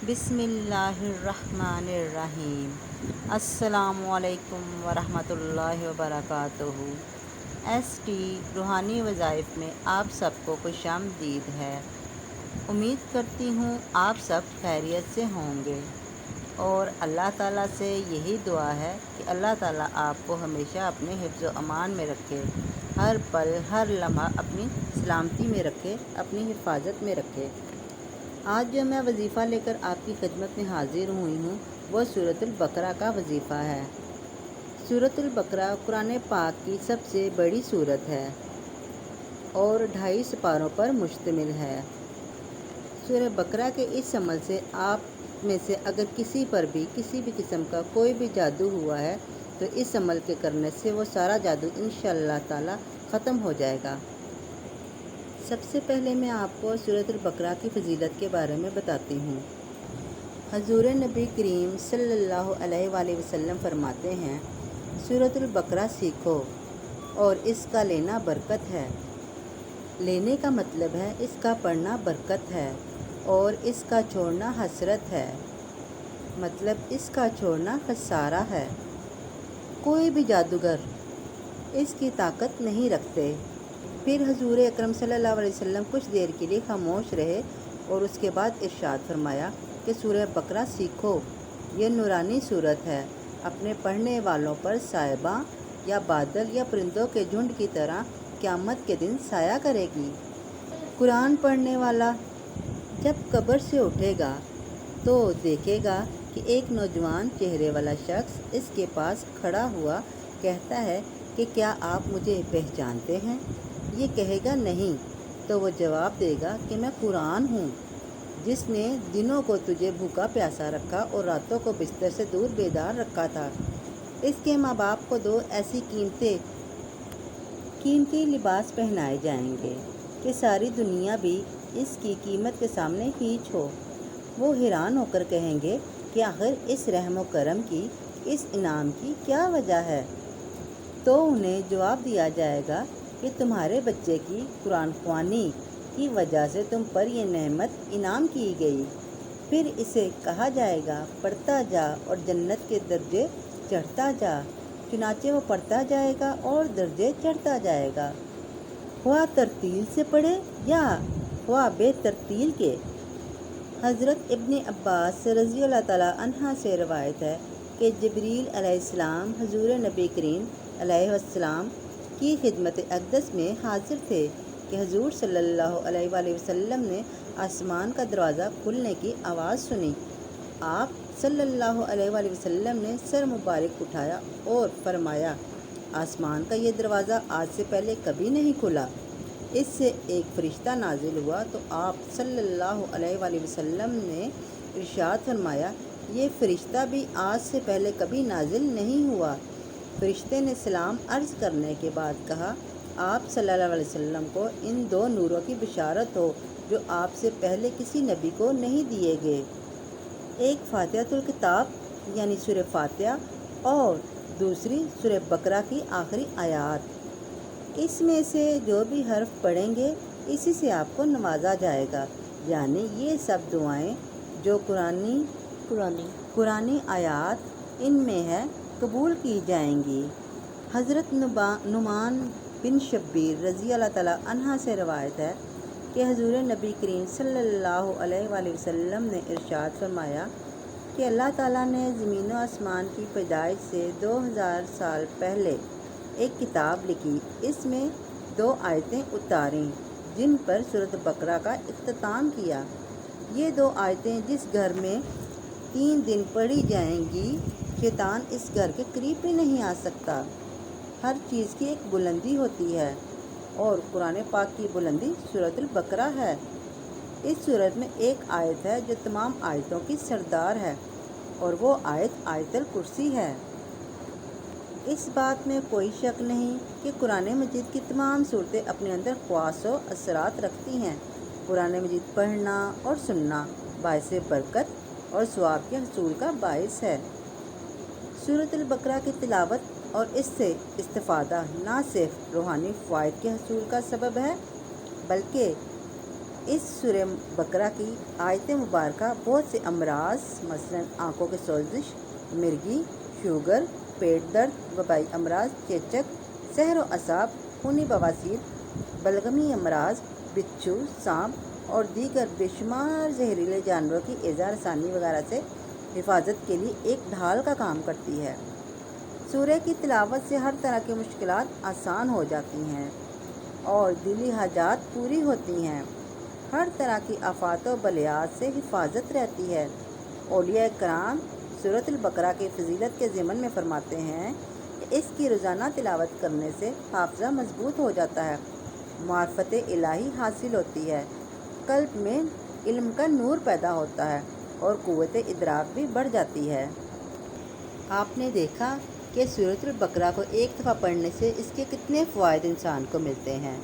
بسم اللہ الرحمن الرحیم۔ السلام علیکم ورحمۃ اللہ وبرکاتہ۔ ایس ٹی روحانی وظائف میں آپ سب کو خوش آمدید ہے۔ امید کرتی ہوں آپ سب خیریت سے ہوں گے اور اللہ تعالیٰ سے یہی دعا ہے کہ اللہ تعالیٰ آپ کو ہمیشہ اپنے حفظ و امان میں رکھے، ہر پل ہر لمحہ اپنی سلامتی میں رکھے، اپنی حفاظت میں رکھے۔ آج جو میں وظیفہ لے کر آپ کی خدمت میں حاضر ہوئی ہوں وہ سورۃ البقرہ کا وظیفہ ہے۔ سورۃ البقرہ قرآن پاک کی سب سے بڑی سورت ہے اور 2.5 سپاروں پر مشتمل ہے۔ سورہ بقرہ کے اس عمل سے آپ میں سے اگر کسی پر بھی کسی بھی قسم کا کوئی بھی جادو ہوا ہے تو اس عمل کے کرنے سے وہ سارا جادو انشاءاللہ تعالی ختم ہو جائے گا۔ سب سے پہلے میں آپ کو سورۃ البقرہ کی فضیلت کے بارے میں بتاتی ہوں۔ حضور نبی کریم صلی اللہ علیہ وآلہ وسلم فرماتے ہیں، سورۃ البقرہ سیکھو اور اس کا لینا برکت ہے۔ لینے کا مطلب ہے اس کا پڑھنا برکت ہے اور اس کا چھوڑنا حسرت ہے، مطلب اس کا چھوڑنا خسارہ ہے۔ کوئی بھی جادوگر اس کی طاقت نہیں رکھتے۔ پھر حضور اکرم صلی اللہ علیہ وسلم کچھ دیر کے لیے خاموش رہے اور اس کے بعد ارشاد فرمایا کہ سورہ بقرہ سیکھو، یہ نورانی سورت ہے، اپنے پڑھنے والوں پر صائبہ یا بادل یا پرندوں کے جھنڈ کی طرح قیامت کے دن سایہ کرے گی۔ قرآن پڑھنے والا جب قبر سے اٹھے گا تو دیکھے گا کہ ایک نوجوان چہرے والا شخص اس کے پاس کھڑا ہوا کہتا ہے کہ کیا آپ مجھے پہچانتے ہیں؟ یہ کہے گا نہیں، تو وہ جواب دے گا کہ میں قرآن ہوں، جس نے دنوں کو تجھے بھوکا پیاسا رکھا اور راتوں کو بستر سے دور بیدار رکھا تھا۔ اس کے ماں باپ کو 2 ایسی قیمتی لباس پہنائے جائیں گے کہ ساری دنیا بھی اس کی قیمت کے سامنے ہیچ ہو۔ وہ حیران ہو کر کہیں گے کہ آخر اس رحم و کرم کی، اس انعام کی کیا وجہ ہے؟ تو انہیں جواب دیا جائے گا کہ تمہارے بچے کی قرآن خوانی کی وجہ سے تم پر یہ نعمت انعام کی گئی۔ پھر اسے کہا جائے گا پڑھتا جا اور جنت کے درجے چڑھتا جا، چنانچہ وہ پڑھتا جائے گا اور درجے چڑھتا جائے گا، خواہ ترتیل سے پڑھے یا خواہ بے ترتیل کے۔ حضرت ابن عباس رضی اللہ تعالیٰ عنہ سے روایت ہے کہ جبریل علیہ السلام حضور نبی کریم علیہ السلام کی خدمت اقدس میں حاضر تھے کہ حضور صلی اللہ علیہ وآلہ وسلم نے آسمان کا دروازہ کھلنے کی آواز سنی۔ آپ صلی اللہ علیہ وآلہ وسلم نے سر مبارک اٹھایا اور فرمایا، آسمان کا یہ دروازہ آج سے پہلے کبھی نہیں کھلا۔ اس سے ایک فرشتہ نازل ہوا تو آپ صلی اللہ علیہ وآلہ وسلم نے ارشاد فرمایا، یہ فرشتہ بھی آج سے پہلے کبھی نازل نہیں ہوا۔ فرشتے نے سلام عرض کرنے کے بعد کہا، آپ صلی اللہ علیہ وسلم کو ان 2 نوروں کی بشارت ہو جو آپ سے پہلے کسی نبی کو نہیں دیے گئے، ایک فاتحۃ الکتاب یعنی سورہ فاتحہ اور دوسری سورہ بقرہ کی آخری آیات۔ اس میں سے جو بھی حرف پڑھیں گے اسی سے آپ کو نوازا جائے گا، یعنی یہ سب دعائیں جو قرآنی آیات ان میں ہے قبول کی جائیں گی۔ حضرت نعمان بن شبیر رضی اللہ تعالیٰ عنہ سے روایت ہے کہ حضور نبی کریم صلی اللہ علیہ وآلہ وسلم نے ارشاد فرمایا کہ اللہ تعالیٰ نے زمین و آسمان کی پیدائش سے 2000 سال پہلے ایک کتاب لکھی، اس میں 2 آیتیں اتاریں جن پر سورۃ بقرہ کا اختتام کیا۔ یہ 2 آیتیں جس گھر میں 3 دن پڑھی جائیں گی شیطان اس گھر کے قریب بھی نہیں آ سکتا۔ ہر چیز کی ایک بلندی ہوتی ہے اور قرآن پاک کی بلندی سورۃ البقرہ ہے۔ اس سورت میں ایک آیت ہے جو تمام آیتوں کی سردار ہے اور وہ آیت آیت الکرسی ہے۔ اس بات میں کوئی شک نہیں کہ قرآن مجید کی تمام صورتیں اپنے اندر خواص و اثرات رکھتی ہیں۔ قرآن مجید پڑھنا اور سننا باعث برکت اور ثواب کے حصول کا باعث ہے۔ سورۃ البقرہ کی تلاوت اور اس سے استفادہ نہ صرف روحانی فوائد کے حصول کا سبب ہے بلکہ اس سورہ بقرہ کی آیت مبارکہ بہت سے امراض مثلاً آنکھوں کی سوزش، مرگی، شوگر، پیٹ درد، وبائی امراض، چیچک، سحر و اعصاب، خونی بواسیر، بلغمی امراض، بچھو، سانپ اور دیگر بے شمار زہریلے جانوروں کی ایذا رسانی وغیرہ سے حفاظت کے لیے ایک ڈھال کا کام کرتی ہے۔ سورہ کی تلاوت سے ہر طرح کی مشکلات آسان ہو جاتی ہیں اور دلی حاجات پوری ہوتی ہیں۔ ہر طرح کی آفات و بلیات سے حفاظت رہتی ہے۔ اولیاء کرام سورۃ البقرہ کی فضیلت کے ضمن میں فرماتے ہیں کہ اس کی روزانہ تلاوت کرنے سے حافظہ مضبوط ہو جاتا ہے، معرفت الہی حاصل ہوتی ہے، قلب میں علم کا نور پیدا ہوتا ہے اور قوت ادراک بھی بڑھ جاتی ہے۔ آپ نے دیکھا کہ سورۃ البقرہ کو ایک دفعہ پڑھنے سے اس کے کتنے فوائد انسان کو ملتے ہیں۔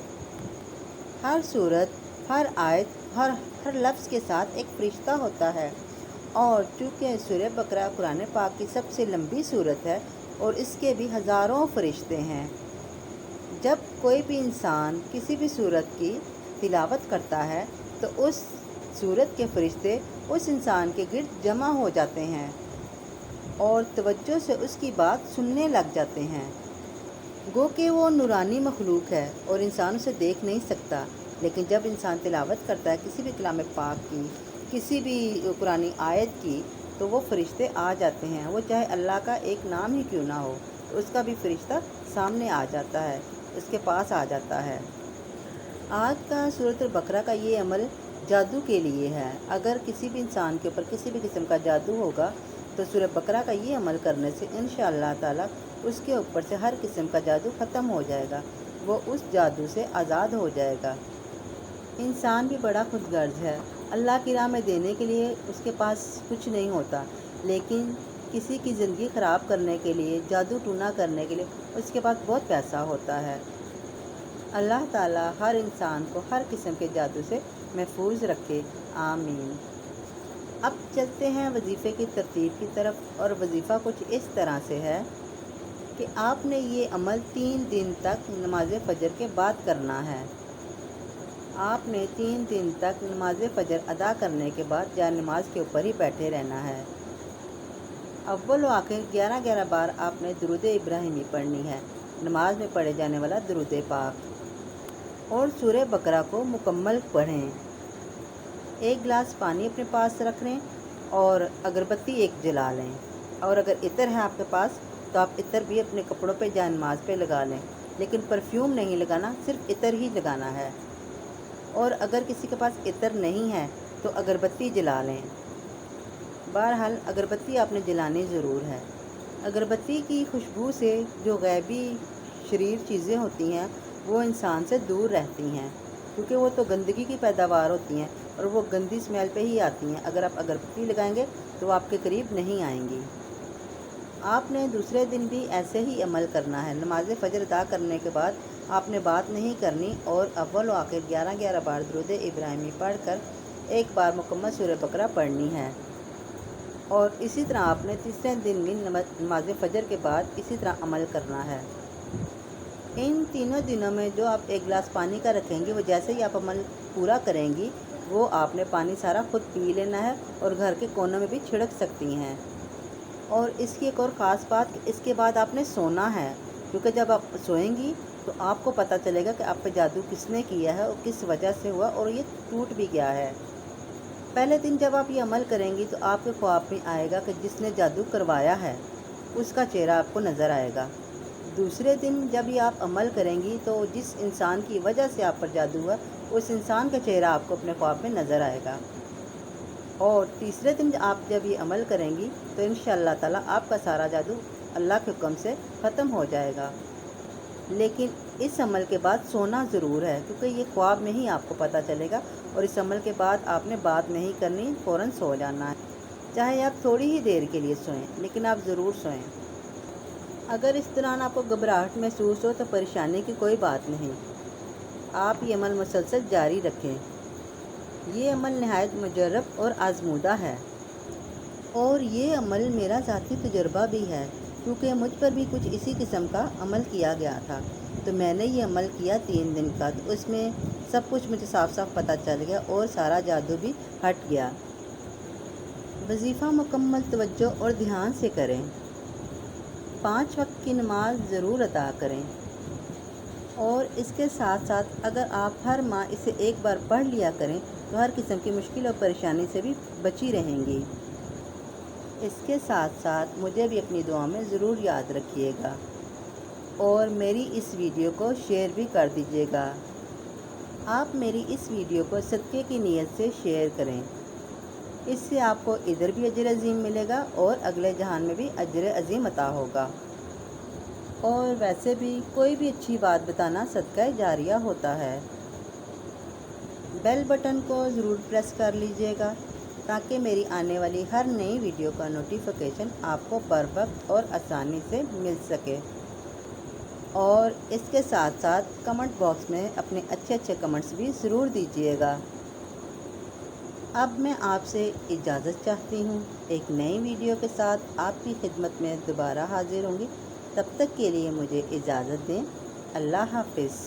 ہر سورت، ہر آیت، ہر لفظ کے ساتھ ایک فرشتہ ہوتا ہے، اور چونکہ سورہ بقرہ قرآن پاک کی سب سے لمبی سورت ہے اور اس کے بھی ہزاروں فرشتے ہیں۔ جب کوئی بھی انسان کسی بھی سورت کی تلاوت کرتا ہے تو اس سورت کے فرشتے اس انسان کے گرد جمع ہو جاتے ہیں اور توجہ سے اس کی بات سننے لگ جاتے ہیں۔ گو کہ وہ نورانی مخلوق ہے اور انسان اسے دیکھ نہیں سکتا، لیکن جب انسان تلاوت کرتا ہے کسی بھی کلام پاک کی، کسی بھی قرآن آیت کی، تو وہ فرشتے آ جاتے ہیں، وہ چاہے اللہ کا ایک نام ہی کیوں نہ ہو تو اس کا بھی فرشتہ سامنے آ جاتا ہے، اس کے پاس آ جاتا ہے۔ آج کا سورۃ البقرہ کا یہ عمل جادو کے لیے ہے۔ اگر کسی بھی انسان کے اوپر کسی بھی قسم کا جادو ہوگا تو سورہ بقرہ کا یہ عمل کرنے سے انشاءاللہ تعالیٰ اس کے اوپر سے ہر قسم کا جادو ختم ہو جائے گا، وہ اس جادو سے آزاد ہو جائے گا۔ انسان بھی بڑا خود غرض ہے، اللہ کی راہ میں دینے کے لیے اس کے پاس کچھ نہیں ہوتا، لیکن کسی کی زندگی خراب کرنے کے لیے، جادو ٹونا کرنے کے لیے اس کے پاس بہت پیسہ ہوتا ہے۔ اللہ تعالیٰ ہر انسان کو ہر قسم کے جادو سے محفوظ رکھے، آمین۔ اب چلتے ہیں وظیفے کی ترتیب کی طرف، اور وظیفہ کچھ اس طرح سے ہے کہ آپ نے یہ عمل 3 دن تک نماز فجر کے بعد کرنا ہے۔ آپ نے 3 دن تک نماز فجر ادا کرنے کے بعد جائے نماز کے اوپر ہی بیٹھے رہنا ہے۔ اول و آخر 11 بار آپ نے درود ابراہیمی پڑھنی ہے، نماز میں پڑھے جانے والا درود پاک، اور سورہ بقرہ کو مکمل پڑھیں۔ ایک گلاس پانی اپنے پاس رکھ لیں اور اگربتی ایک جلا لیں، اور اگر عطر ہے آپ کے پاس تو آپ عطر بھی اپنے کپڑوں پہ جائے نماز پہ لگا لیں، لیکن پرفیوم نہیں لگانا، صرف عطر ہی لگانا ہے۔ اور اگر کسی کے پاس عطر نہیں ہے تو اگربتی جلا لیں۔ بہرحال اگربتی آپ نے جلانی ضرور ہے۔ اگربتی کی خوشبو سے جو غیبی شریر چیزیں ہوتی ہیں وہ انسان سے دور رہتی ہیں، کیونکہ وہ تو گندگی کی پیداوار ہوتی ہیں اور وہ گندی اسمیل پہ ہی آتی ہیں۔ اگر آپ اگربتی لگائیں گے تو وہ آپ کے قریب نہیں آئیں گی۔ آپ نے دوسرے دن بھی ایسے ہی عمل کرنا ہے۔ نماز فجر ادا کرنے کے بعد آپ نے بات نہیں کرنی اور اول و آخر 11 بار درود ابراہیمی پڑھ کر ایک بار مکمل سورہ بقرہ پڑھنی ہے، اور اسی طرح آپ نے تیسرے دن بھی نماز فجر کے بعد اسی طرح عمل کرنا ہے۔ ان تینوں دنوں میں جو آپ ایک گلاس پانی کا رکھیں گی، وہ جیسے ہی آپ عمل پورا کریں گی وہ آپ نے پانی سارا خود پی لینا ہے اور گھر کے کونوں میں بھی چھڑک سکتی ہیں۔ اور اس کی ایک اور خاص بات کہ اس کے بعد آپ نے سونا ہے، کیونکہ جب آپ سوئیں گی تو آپ کو پتہ چلے گا کہ آپ پہ جادو کس نے کیا ہے اور کس وجہ سے ہوا، اور یہ ٹوٹ بھی گیا ہے۔ پہلے دن جب آپ یہ عمل کریں گی تو آپ کے خواب میں آئے گا کہ جس نے جادو کروایا ہے اس کا چہرہ آپ کو نظر آئے گا۔ دوسرے دن جب یہ آپ عمل کریں گی تو جس انسان کی وجہ سے آپ پر جادو ہوا اس انسان کا چہرہ آپ کو اپنے خواب میں نظر آئے گا۔ اور تیسرے دن آپ جب یہ عمل کریں گی تو انشاءاللہ تعالیٰ آپ کا سارا جادو اللہ کے حکم سے ختم ہو جائے گا۔ لیکن اس عمل کے بعد سونا ضرور ہے، کیونکہ یہ خواب میں ہی آپ کو پتہ چلے گا، اور اس عمل کے بعد آپ نے بات نہیں کرنی، فوراً سو جانا ہے۔ چاہے آپ تھوڑی ہی دیر کے لیے سوئیں، لیکن آپ ضرور سوئیں۔ اگر اس دوران آپ کو گھبراہٹ محسوس ہو تو پریشانی کی کوئی بات نہیں، آپ یہ عمل مسلسل جاری رکھیں۔ یہ عمل نہایت مجرب اور آزمودہ ہے، اور یہ عمل میرا ذاتی تجربہ بھی ہے، کیونکہ مجھ پر بھی کچھ اسی قسم کا عمل کیا گیا تھا۔ تو تو میں نے یہ عمل کیا 3 دن کا، تو اس میں سب کچھ مجھے صاف صاف پتہ چل گیا اور سارا جادو بھی ہٹ گیا۔ وظیفہ مکمل توجہ اور دھیان سے کریں۔ 5 وقت کی نماز ضرور ادا کریں، اور اس کے ساتھ ساتھ اگر آپ ہر ماہ اسے ایک بار پڑھ لیا کریں تو ہر قسم کی مشکل اور پریشانی سے بھی بچی رہیں گی۔ اس کے ساتھ ساتھ مجھے بھی اپنی دعا میں ضرور یاد رکھیے گا، اور میری اس ویڈیو کو شیئر بھی کر دیجیے گا۔ آپ میری اس ویڈیو کو صدقے کی نیت سے شیئر کریں، اس سے آپ کو ادھر بھی اجر عظیم ملے گا اور اگلے جہان میں بھی اجر عظیم عطا ہوگا۔ اور ویسے بھی کوئی بھی اچھی بات بتانا صدقہ جاریہ ہوتا ہے۔ بیل بٹن کو ضرور پریس کر لیجئے گا تاکہ میری آنے والی ہر نئی ویڈیو کا نوٹیفیکیشن آپ کو بر وقت اور آسانی سے مل سکے۔ اور اس کے ساتھ ساتھ کمنٹ باکس میں اپنے اچھے اچھے کمنٹس بھی ضرور دیجئے گا۔ اب میں آپ سے اجازت چاہتی ہوں، ایک نئی ویڈیو کے ساتھ آپ کی خدمت میں دوبارہ حاضر ہوں گی۔ تب تک کے لیے مجھے اجازت دیں۔ اللہ حافظ۔